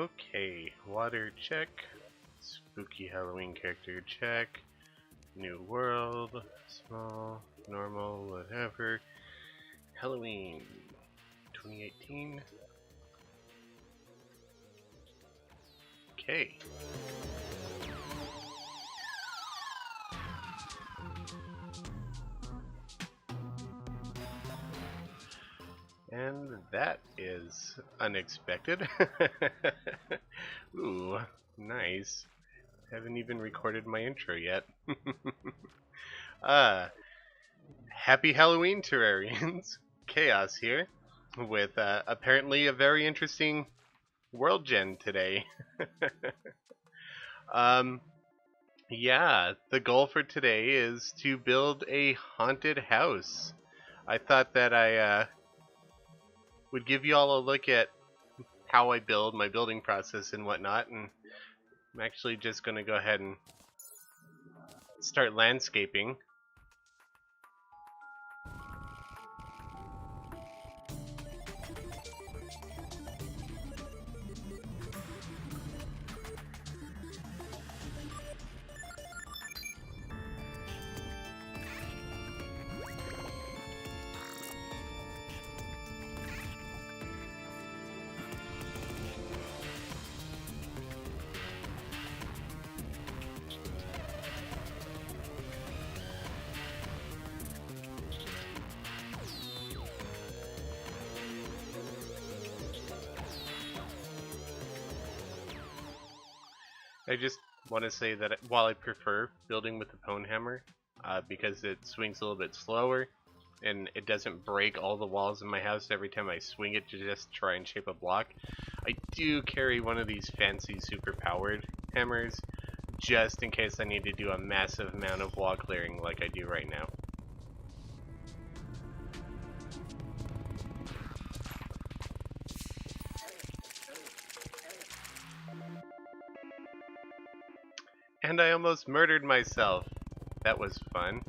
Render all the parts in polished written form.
Okay, water check. Spooky Halloween character check. New world, small, normal, whatever. Halloween 2018. Okay. And that is unexpected. Ooh, nice. Haven't even recorded my intro yet. Happy Halloween Terrarians. Khaios here with apparently a very interesting world gen today. Yeah, the goal for today is to build a haunted house. I thought that I would give you all a look at how I build, my building process and whatnot, and I'm actually just going to go ahead and start landscaping. I just want to say that while I prefer building with the pwn hammer, because it swings a little bit slower and it doesn't break all the walls in my house every time I swing it to just try and shape a block, I do carry one of these fancy super powered hammers just in case I need to do a massive amount of wall clearing like I do right now. And I almost murdered myself. That was fun.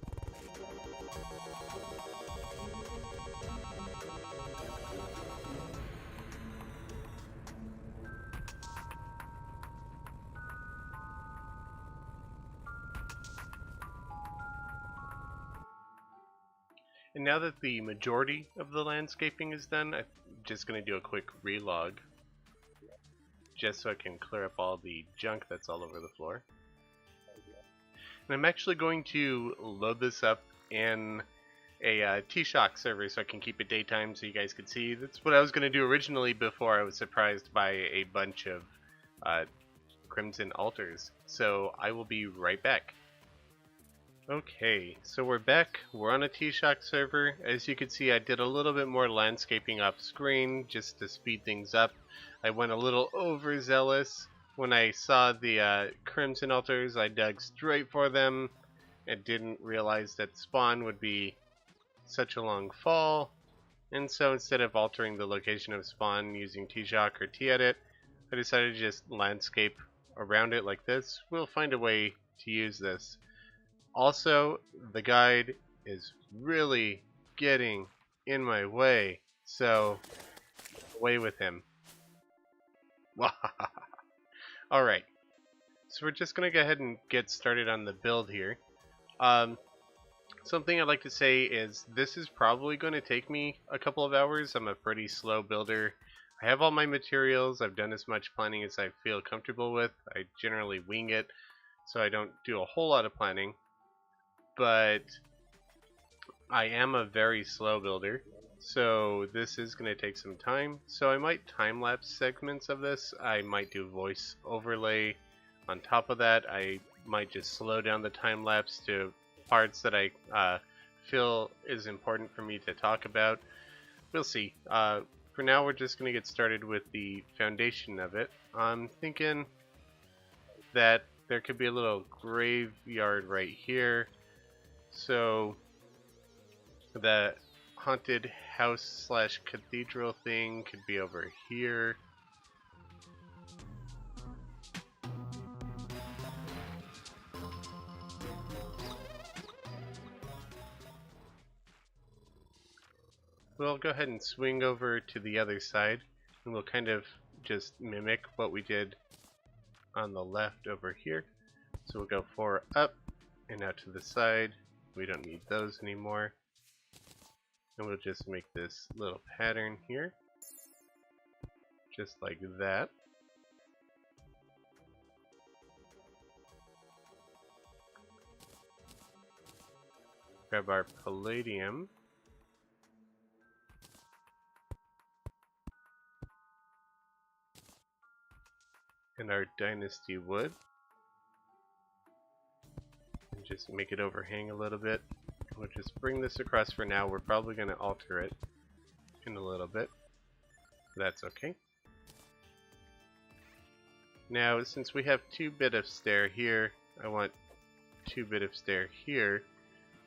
And now that the majority of the landscaping is done, I'm just going to do a quick relog, just so I can clear up all the junk that's all over the floor. And I'm actually going to load this up in a T-Shock server so I can keep it daytime so you guys can see. That's what I was going to do originally before I was surprised by a bunch of crimson altars. So I will be right back. Okay, so we're back. We're on a T-Shock server. As you can see, I did a little bit more landscaping off screen just to speed things up. I went a little overzealous. When I saw the crimson altars, I dug straight for them and didn't realize that spawn would be such a long fall. And so instead of altering the location of spawn using T-Shock or T-Edit, I decided to just landscape around it like this. We'll find a way to use this. Also, the guide is really getting in my way, so away with him. Alright, so we're just going to go ahead and get started on the build here. Something I'd like to say is this is probably going to take me a couple of hours. I'm a pretty slow builder. I have all my materials. I've done as much planning as I feel comfortable with. I generally wing it, so I don't do a whole lot of planning. But I am a very slow builder, so this is going to take some time. So I might time-lapse segments of this. I might do voice overlay on top of that. I might just slow down the time-lapse to parts that I feel is important for me to talk about. We'll see. For now, we're just going to get started with the foundation of it. I'm thinking that there could be a little graveyard right here. So the haunted house / cathedral thing could be over here. We'll go ahead and swing over to the other side and we'll kind of just mimic what we did on the left over here. So we'll go 4 up and out to the side. We don't need those anymore. And we'll just make this little pattern here. Just like that. Grab our palladium. And our dynasty wood. And just make it overhang a little bit. We'll just bring this across for now. We're probably going to alter it in a little bit. That's okay. Now, since we have 2 bit of stair here, I want 2 bit of stair here.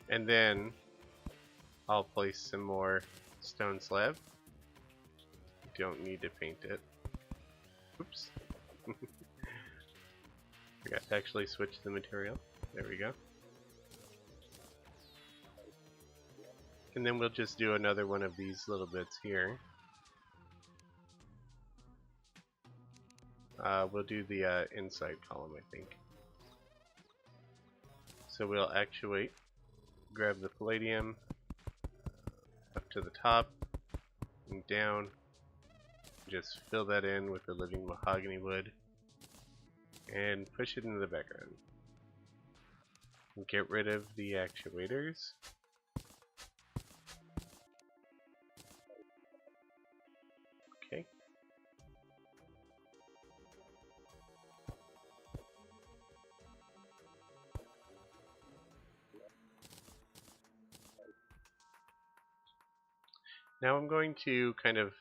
And then I'll place some more stone slab. Don't need to paint it. Oops. Forgot to actually switch the material. There we go. And then we'll just do another one of these little bits here. We'll do the inside column, I think. So we'll actuate, grab the palladium up to the top and down. Just fill that in with the living mahogany wood and push it into the background. And get rid of the actuators. Okay. Now I'm going to kind of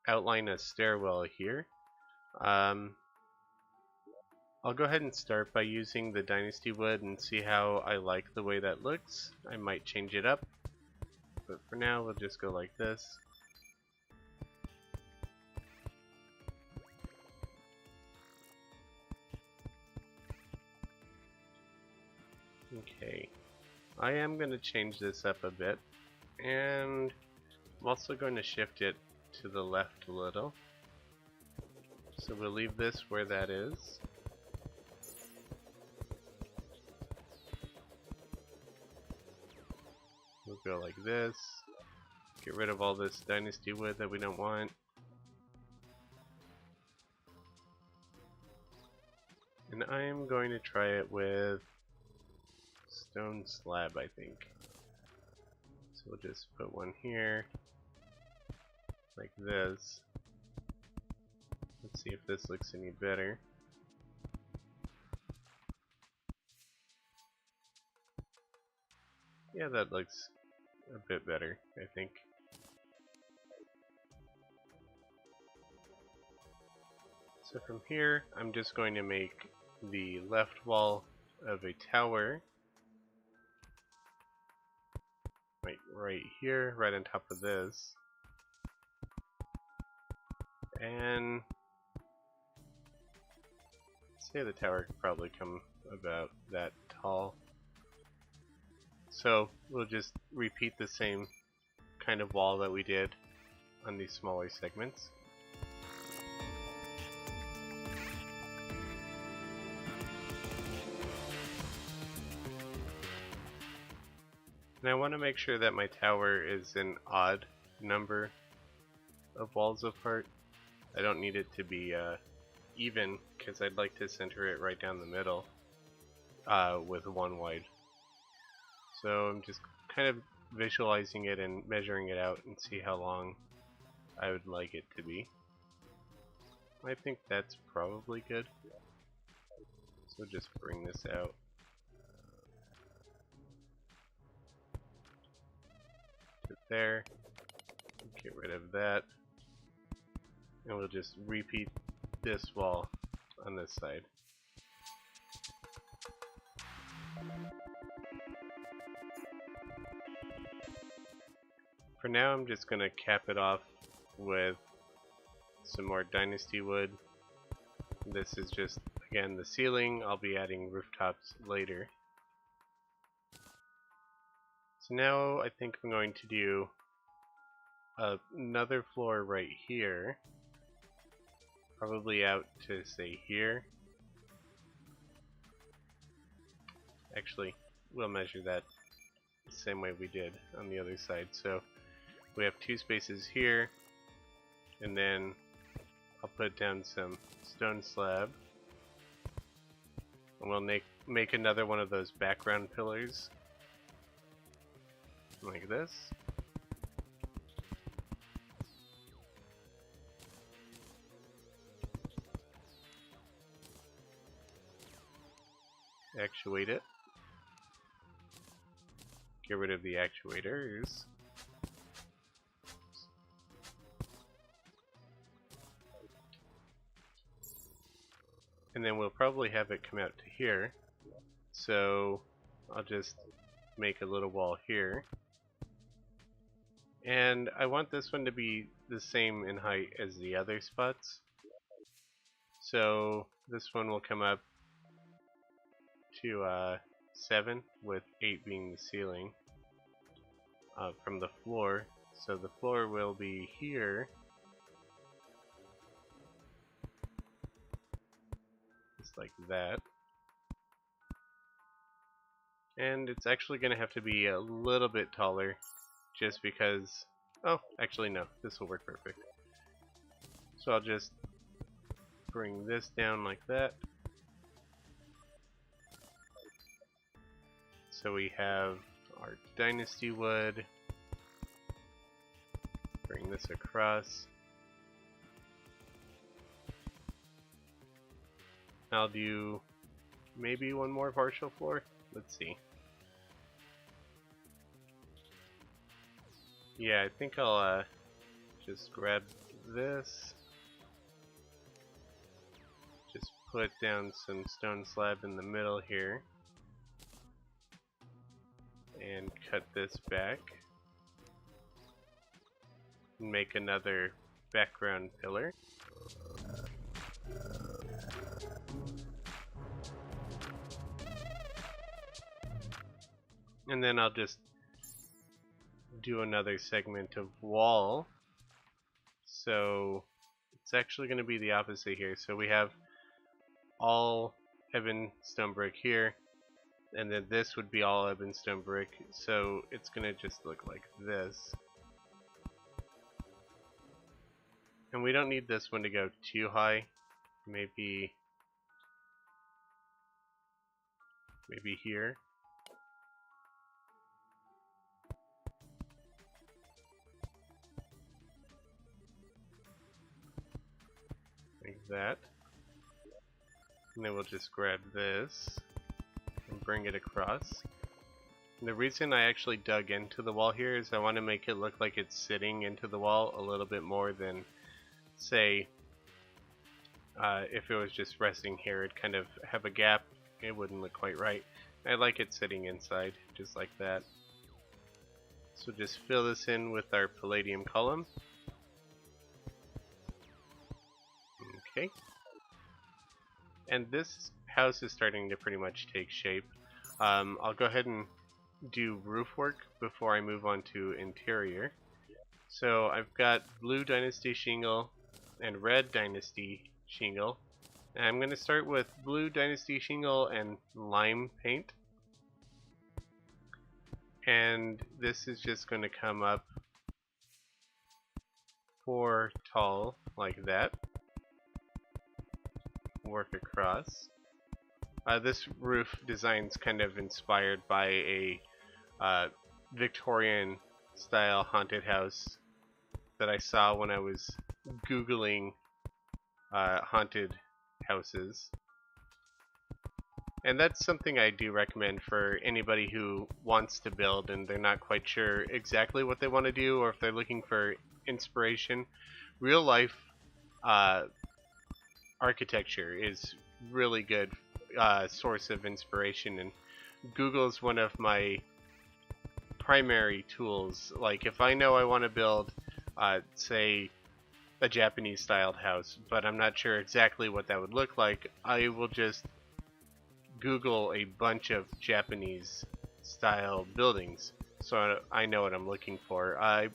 outline a stairwell here. I'll go ahead and start by using the dynasty wood and see how I like the way that looks. I might change it up, but for now we'll just go like this. Okay, I am going to change this up a bit, and I'm also going to shift it to the left a little. So we'll leave this where that is. We'll go like this. Get rid of all this dynasty wood that we don't want. And I am going to try it with stone slab, I think. So we'll just put one here, like this. Let's see if this looks any better. Yeah, that looks a bit better, I think. So from here, I'm just going to make the left wall of a tower. Right here, right on top of this. And say the tower could probably come about that tall. So we'll just repeat the same kind of wall that we did on these smaller segments. And I want to make sure that my tower is an odd number of walls apart. I don't need it to be even, because I'd like to center it right down the middle with 1 wide. So I'm just kind of visualizing it and measuring it out and see how long I would like it to be. I think that's probably good. So just bring this out. There, get rid of that, and we'll just repeat this wall on this side. For now, I'm just going to cap it off with some more dynasty wood. This is just, again, the ceiling. I'll be adding rooftops later. So now I think I'm going to do another floor right here. Probably out to say here. Actually, we'll measure that the same way we did on the other side. So we have 2 spaces here, and then I'll put down some stone slab, and we'll make another one of those background pillars like this. Actuate it. Get rid of the actuators. And then we'll probably have it come out to here. So I'll just make a little wall here. And I want this one to be the same in height as the other spots. So this one will come up to 7, with 8 being the ceiling from the floor. So the floor will be here, just like that. And it's actually going to have to be a little bit taller, just because... Oh, actually no, this will work perfect. So I'll just bring this down like that. So we have our dynasty wood. Bring this across. I'll do maybe one more partial floor. Let's see. Yeah, I think I'll just grab this. Just put down some stone slab in the middle here. And cut this back. Make another background pillar. And then I'll just do another segment of wall. So it's actually going to be the opposite here. So we have all ebon stone brick here, and then this would be all ebon stone brick. So it's going to just look like this. And we don't need this one to go too high. Maybe here. Like that. And then we'll just grab this and bring it across. And the reason I actually dug into the wall here is I want to make it look like it's sitting into the wall a little bit more than, say, if it was just resting here. It'd kind of have a gap. It wouldn't look quite right. I like it sitting inside, just like that. So just fill this in with our palladium column. Okay. And this house is starting to pretty much take shape. I'll go ahead and do roof work before I move on to interior. So I've got blue dynasty shingle and red dynasty shingle. And I'm going to start with blue dynasty shingle and lime paint. And this is just going to come up 4 tall like that. Work across. This roof design's kind of inspired by a Victorian style haunted house that I saw when I was Googling haunted houses. And that's something I do recommend for anybody who wants to build and they're not quite sure exactly what they want to do, or if they're looking for inspiration. Real life architecture is really good source of inspiration, and Google is one of my primary tools. Like if I know I want to build say a Japanese styled house, but I'm not sure exactly what that would look like, I will just Google a bunch of Japanese style buildings so I know what I'm looking for. I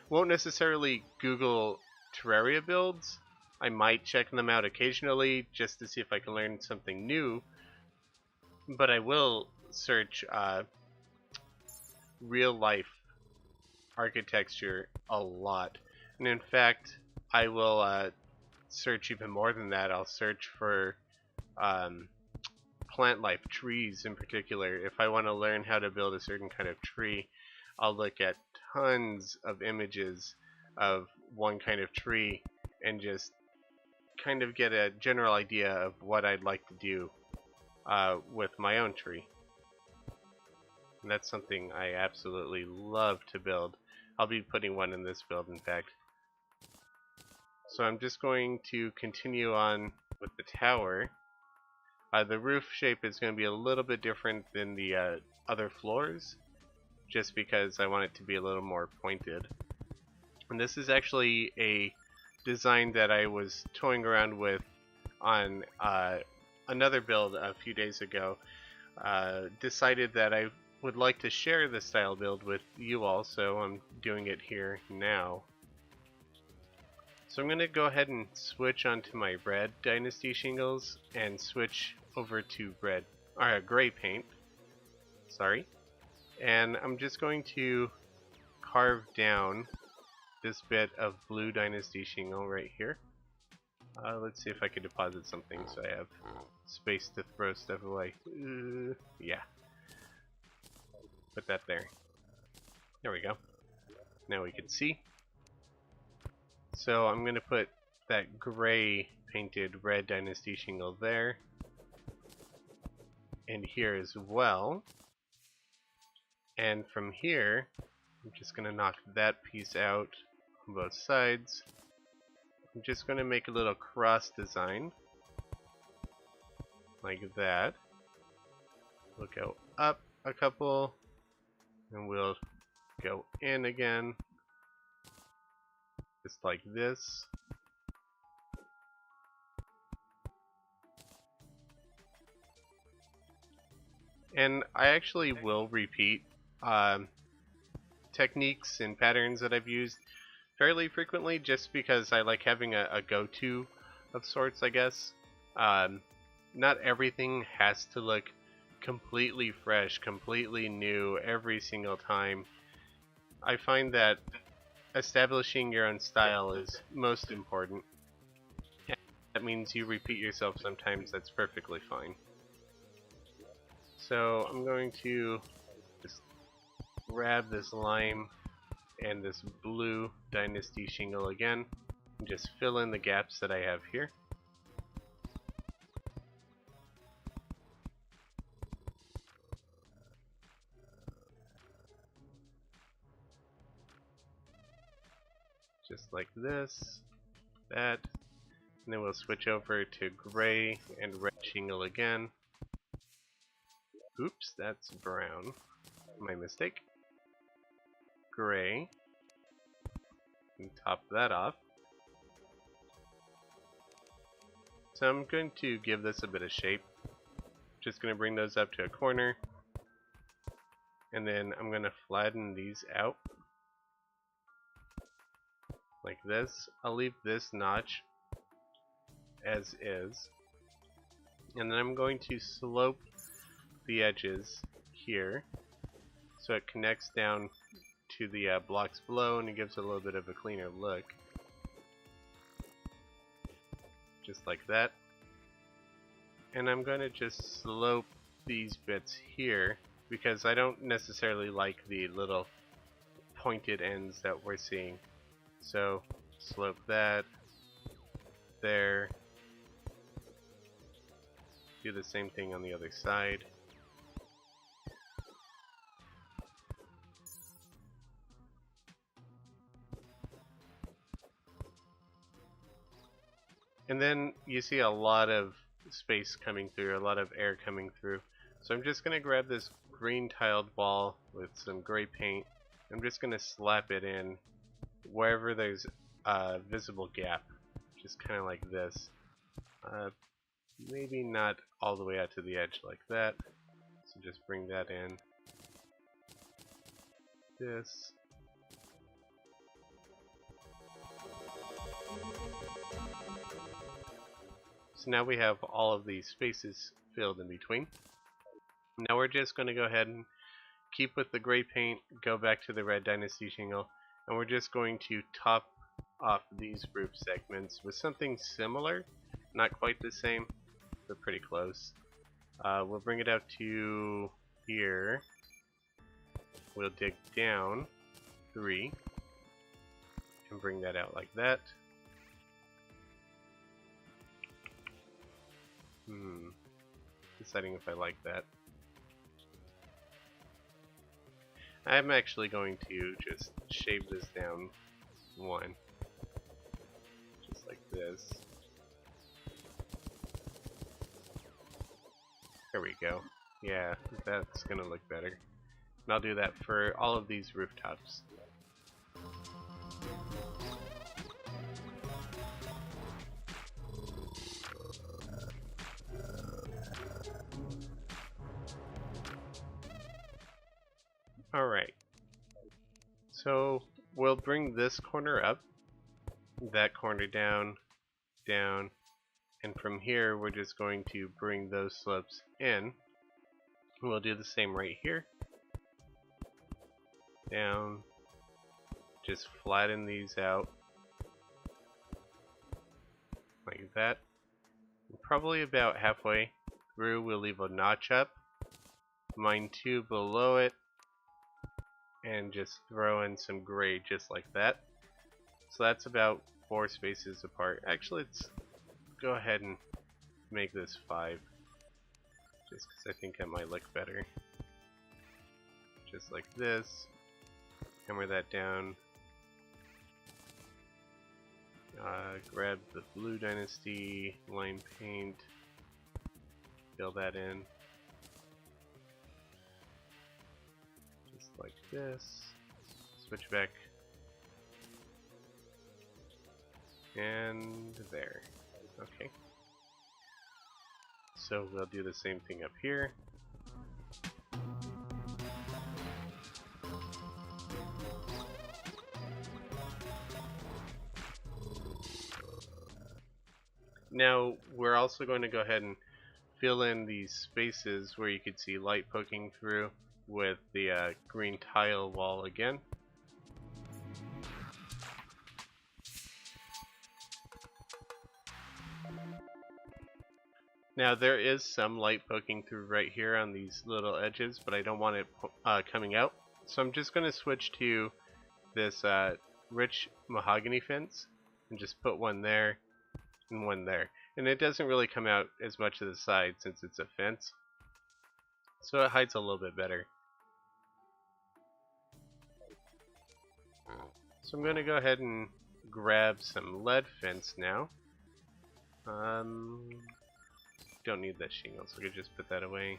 won't necessarily Google Terraria builds. I might check them out occasionally just to see if I can learn something new, but I will search real life architecture a lot. And in fact, I will search even more than that. I'll search for plant life, trees in particular. If I want to learn how to build a certain kind of tree, I'll look at tons of images of one kind of tree and just kind of get a general idea of what I'd like to do with my own tree. And that's something I absolutely love to build. I'll be putting one in this build, in fact. So I'm just going to continue on with the tower. The roof shape is going to be a little bit different than the other floors, just because I want it to be a little more pointed. And this is actually a design that I was toying around with on another build a few days ago. Decided that I would like to share this style build with you all, so I'm doing it here now. So I'm going to go ahead and switch onto my red dynasty shingles and switch over to gray paint. Sorry. And I'm just going to carve down this bit of blue dynasty shingle right here. Let's see if I can deposit something so I have space to throw stuff away. Yeah. Put that there. There we go. Now we can see. So I'm going to put that gray painted red dynasty shingle there. And here as well. And from here, I'm just going to knock that piece out on both sides. I'm just going to make a little cross design. Like that. We'll go up a couple. And we'll go in again. Just like this. And I actually will repeat techniques and patterns that I've used fairly frequently, just because I like having a go-to of sorts, I guess. Not everything has to look completely fresh, completely new every single time. I find that establishing your own style is most important. And that means you repeat yourself sometimes, that's perfectly fine. So I'm going to just grab this lime and this blue dynasty shingle again and just fill in the gaps that I have here. Just like this, that, and then we'll switch over to gray and red shingle again. Oops, that's brown. My mistake. Gray. And top that off. So I'm going to give this a bit of shape. Just going to bring those up to a corner. And then I'm going to flatten these out. Like this. I'll leave this notch as is. And then I'm going to slope the edges here so it connects down to the blocks below, and it gives it a little bit of a cleaner look. Just like that. And I'm going to just slope these bits here because I don't necessarily like the little pointed ends that we're seeing. So slope that there. Do the same thing on the other side. And then you see a lot of space coming through, a lot of air coming through. So I'm just going to grab this green tiled wall with some gray paint. I'm just going to slap it in wherever there's a visible gap, just kind of like this. Maybe not all the way out to the edge like that. So just bring that in. This. So now we have all of these spaces filled in between. Now we're just going to go ahead and keep with the gray paint, go back to the red dynasty shingle, and we're just going to top off these roof segments with something similar. Not quite the same, but pretty close. We'll bring it out to here. We'll dig down 3 and bring that out like that. Deciding if I like that. I'm actually going to just shave this down 1. Just like this. There we go. Yeah, that's gonna look better. And I'll do that for all of these rooftops. Alright. So we'll bring this corner up, that corner down, down, and from here we're just going to bring those slopes in. We'll do the same right here. Down. Just flatten these out. Like that. And probably about halfway through we'll leave a notch up. Mine 2 below it. And just throw in some gray just like that. So that's about 4 spaces apart. Actually, let's go ahead and make this 5. Just because I think it might look better. Just like this. Hammer that down. Grab the blue dynasty, line paint. Fill that in. Just like this. Switch back. And there. Okay. So we'll do the same thing up here. Now we're also going to go ahead and fill in these spaces where you could see light poking through with the green tile wall again. Now there is some light poking through right here on these little edges, but I don't want it coming out. So I'm just going to switch to this rich mahogany fence and just put one there and one there. And it doesn't really come out as much to the side since it's a fence. So it hides a little bit better. So I'm going to go ahead and grab some lead fence now. Don't need that shingle, so I could just put that away.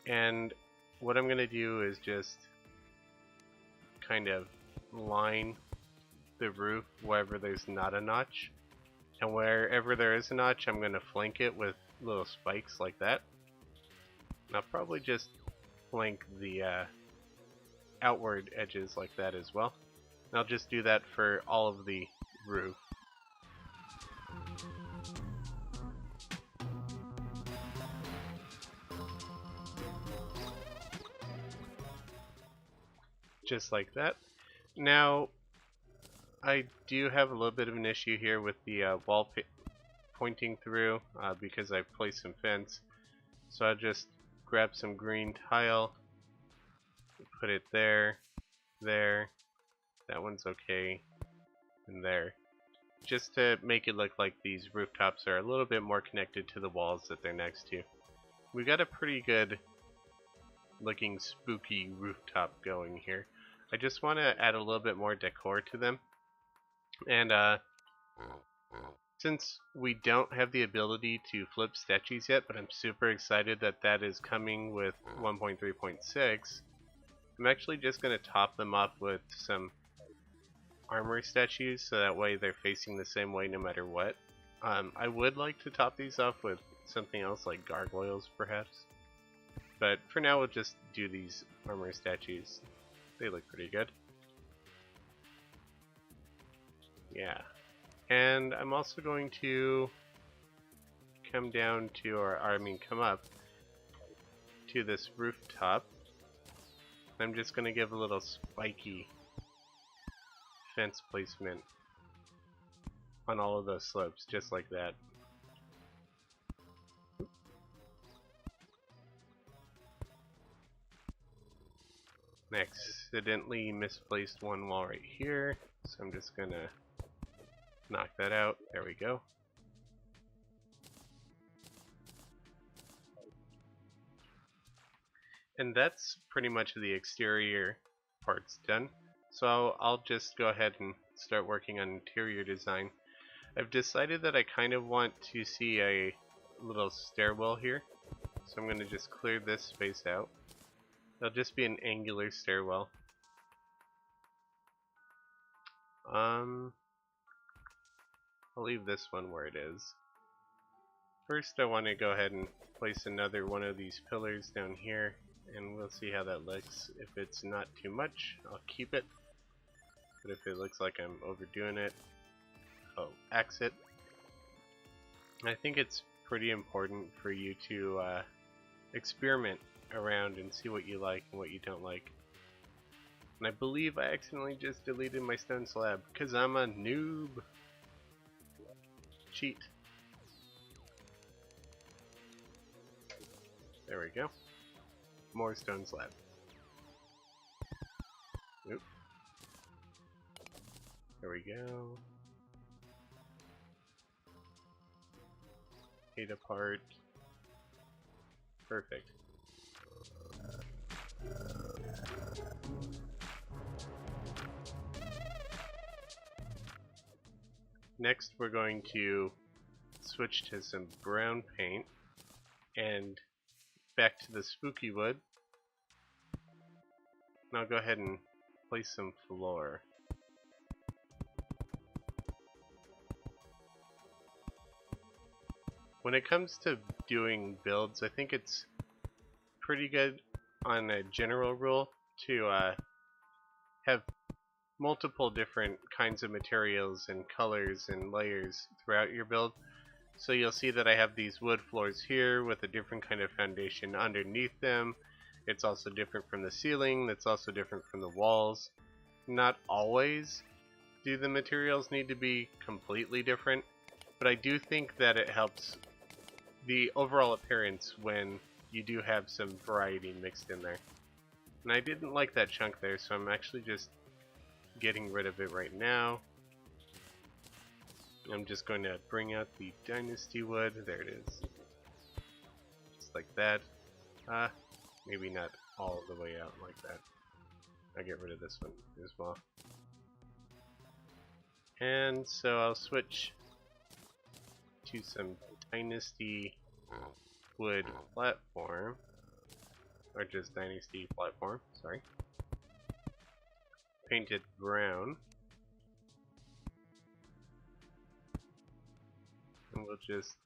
And what I'm going to do is just kind of line the roof wherever there's not a notch. And wherever there is a notch, I'm going to flank it with little spikes like that. And I'll probably just flank the outward edges like that as well. And I'll just do that for all of the roof. Just like that. Now, I do have a little bit of an issue here with the wall pointing through because I've placed some fence. So I'll just grab some green tile, put it there, there, that one's okay, and there. Just to make it look like these rooftops are a little bit more connected to the walls that they're next to. We got a pretty good looking spooky rooftop going here. I just want to add a little bit more decor to them. And since we don't have the ability to flip statues yet, but I'm super excited that that is coming with 1.3.6, I'm actually just going to top them up with some armor statues so that way they're facing the same way no matter what. I would like to top these off with something else like gargoyles perhaps. But for now we'll just do these armor statues. They look pretty good. Yeah. And I'm also going to come down to, come up to this rooftop. I'm just going to give a little spiky fence placement on all of those slopes, just like that. I accidentally misplaced one wall right here, so I'm just going to knock that out. There we go. And that's pretty much the exterior parts done. So I'll just go ahead and start working on interior design. I've decided that I kind of want to see a little stairwell here. So I'm going to just clear this space out. It'll just be an angular stairwell. I'll leave this one where it is. First I want to go ahead and place another one of these pillars down here, and we'll see how that looks. If it's not too much, I'll keep it. But if it looks like I'm overdoing it, I'll axe it. I think it's pretty important for you to experiment around and see what you like and what you don't like. And I believe I accidentally just deleted my stone slab because I'm a noob. Cheat. There we go. More stone slab. Oop. There we go. 8 apart. Perfect. Next we're going to switch to some brown paint and back to the spooky wood. And I'll go ahead and place some floor. When it comes to doing builds, I think it's pretty good on a general rule to have multiple different kinds of materials and colors and layers throughout your build. So you'll see that I have these wood floors here with a different kind of foundation underneath them. It's also different from the ceiling, that's also different from the walls. Not always do the materials need to be completely different, but I do think that it helps the overall appearance when you do have some variety mixed in there. And I didn't like that chunk there, so I'm actually just getting rid of it right now. I'm just going to bring out the dynasty wood. There it is. Just like that. Maybe not all the way out like that. I'll get rid of this one as well. And so I'll switch to some dynasty wood platform. Or just dynasty platform, sorry. Paint it brown. And we'll just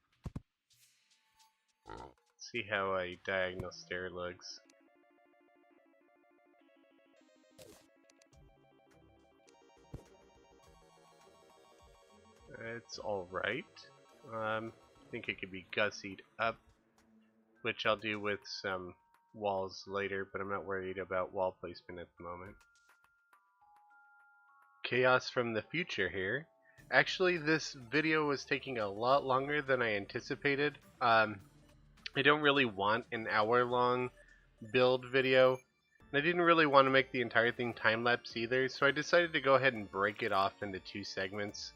see how a diagonal stair looks. It's alright. I think it could be gussied up, which I'll do with some walls later, but I'm not worried about wall placement at the moment. Khaios from the future here. Actually, this video was taking a lot longer than I anticipated. I don't really want an hour-long build video. And I didn't really want to make the entire thing time-lapse either, so I decided to go ahead and break it off into 2 segments.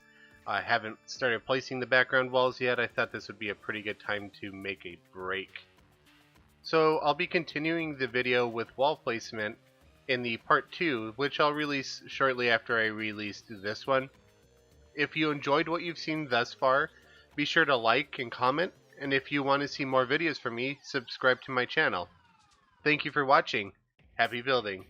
I haven't started placing the background walls yet. I thought this would be a pretty good time to make a break. So I'll be continuing the video with wall placement in the part 2, which I'll release shortly after I released this one. If you enjoyed what you've seen thus far, be sure to like and comment, and if you want to see more videos from me, subscribe to my channel. Thank you for watching. Happy building.